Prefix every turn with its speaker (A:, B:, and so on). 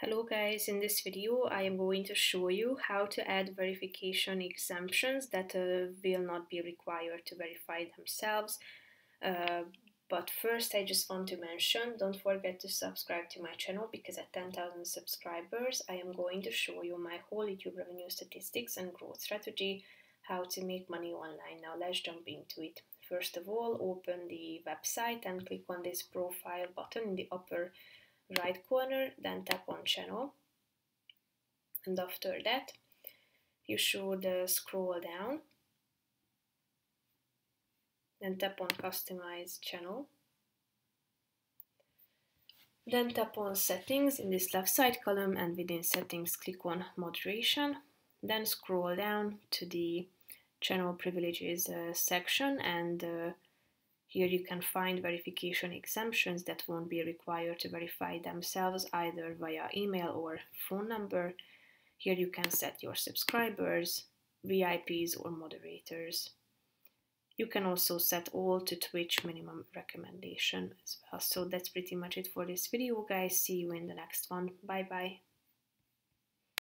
A: Hello guys, in this video I am going to show you how to add verification exemptions that will not be required to verify themselves. But first I just want to mention, don't forget to subscribe to my channel because at 10,000 subscribers I am going to show you my whole YouTube revenue statistics and growth strategy, how to make money online. Now let's jump into it. First of all, open the website and click on this profile button in the upper right corner, then tap on channel, and after that you should scroll down, then tap on customize channel, then tap on settings in this left side column, and within settings click on moderation, then scroll down to the channel privileges section, and here you can find verification exemptions that won't be required to verify themselves either via email or phone number. Here you can set your subscribers, VIPs or moderators. You can also set all to Twitch minimum recommendation as well. So that's pretty much it for this video, guys. See you in the next one. Bye bye.